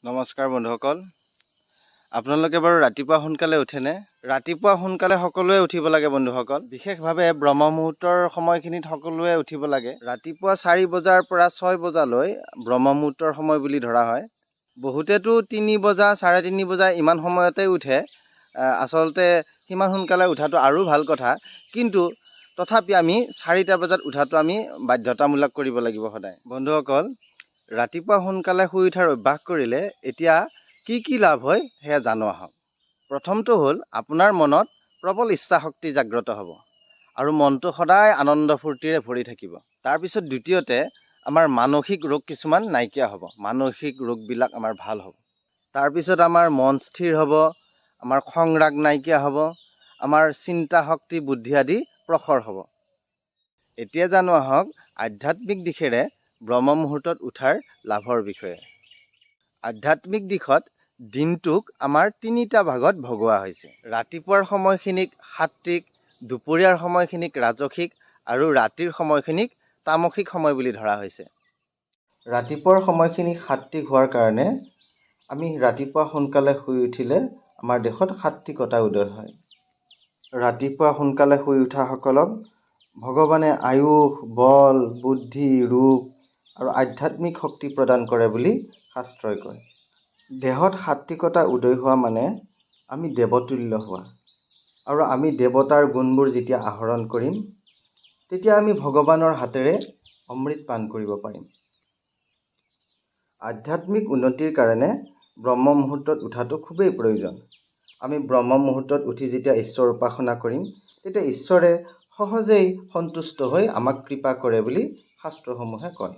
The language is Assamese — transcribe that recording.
নমস্কাৰ বন্ধুসকল, আপোনালোকে বাৰু ৰাতিপুৱা সোনকালে উঠেনে? ৰাতিপুৱা সোনকালে সকলোৱে উঠিব লাগে বন্ধুসকল। বিশেষভাৱে ব্ৰহ্ম মুহূৰ্তৰ সময়খিনিত সকলোৱে উঠিব লাগে। ৰাতিপুৱা 4 বজাৰ পৰা 6 বজালৈ ব্ৰহ্ম মুহূৰ্তৰ সময় বুলি ধৰা হয়। বহুতেতো 3 বজা 3:30 বজা ইমান সময়তে উঠে। আচলতে সিমান সোনকালে উঠাটো আৰু ভাল কথা, কিন্তু তথাপি আমি 4টা বজাত উঠাটো আমি বাধ্যতামূলক কৰিব লাগিব সদায়। বন্ধুসকল, ৰাতিপুৱা সোনকালে শুই উঠাৰ অভ্যাস কৰিলে এতিয়া কি লাভ হয় সেয়া জানো আহক। প্ৰথমটো হ'ল আপোনাৰ মনত প্ৰবল ইচ্ছা শক্তি জাগ্ৰত হ'ব আৰু মনটো সদায় আনন্দ ফূৰ্তিৰে ভৰি থাকিব। তাৰপিছত দ্বিতীয়তে আমাৰ মানসিক ৰোগ কিছুমান নাইকিয়া হ'ব, মানসিক ৰোগবিলাক আমাৰ ভাল হ'ব। তাৰপিছত আমাৰ মন স্থিৰ হ'ব, আমাৰ খং ৰাগ নাইকিয়া হ'ব, আমাৰ চিন্তা শক্তি বুদ্ধি আদি প্ৰখৰ হ'ব। এতিয়া জানো আহক আধ্যাত্মিক দিশেৰে ব্ৰহ্ম মুহূৰ্তত উঠাৰ লাভৰ বিষয়ে। আধ্যাত্মিক দিশত দিনটোক আমাৰ 3টা ভাগত ভগোৱা হৈছে। ৰাতিপুৱাৰ সময়খিনিক সাত্বিক, দুপৰীয়াৰ সময়খিনিক ৰাজসিক আৰু ৰাতিৰ সময়খিনিক তামসিক সময় বুলি ধৰা হৈছে। ৰাতিপুৱাৰ সময়খিনি সাত্বিক হোৱাৰ কাৰণে আমি ৰাতিপুৱা সোনকালে শুই উঠিলে আমাৰ দেশত সাত্বিকতা উদয় হয়। ৰাতিপুৱা সোনকালে শুই উঠাসকলক ভগৱানে আয়ুস, বল, বুদ্ধি, ৰূপ আৰু আধ্যাত্মিক শক্তি প্ৰদান কৰে বুলি শাস্ত্ৰই কয়। দেহত সাত্বিকতা উদয় হোৱা মানে আমি দেৱতুল্য হোৱা, আৰু আমি দেৱতাৰ গুণবোৰ যেতিয়া আহৰণ কৰিম তেতিয়া আমি ভগৱানৰ হাতেৰে অমৃত পান কৰিব পাৰিম। আধ্যাত্মিক উন্নতিৰ কাৰণে ব্ৰহ্ম মুহূৰ্তত উঠাটো খুবেই প্ৰয়োজন। আমি ব্ৰহ্ম মুহূৰ্তত উঠি যেতিয়া ঈশ্বৰ উপাসনা কৰিম তেতিয়া ঈশ্বৰে সহজেই সন্তুষ্ট হৈ আমাক কৃপা কৰে বুলি শাস্ত্ৰসমূহে কয়।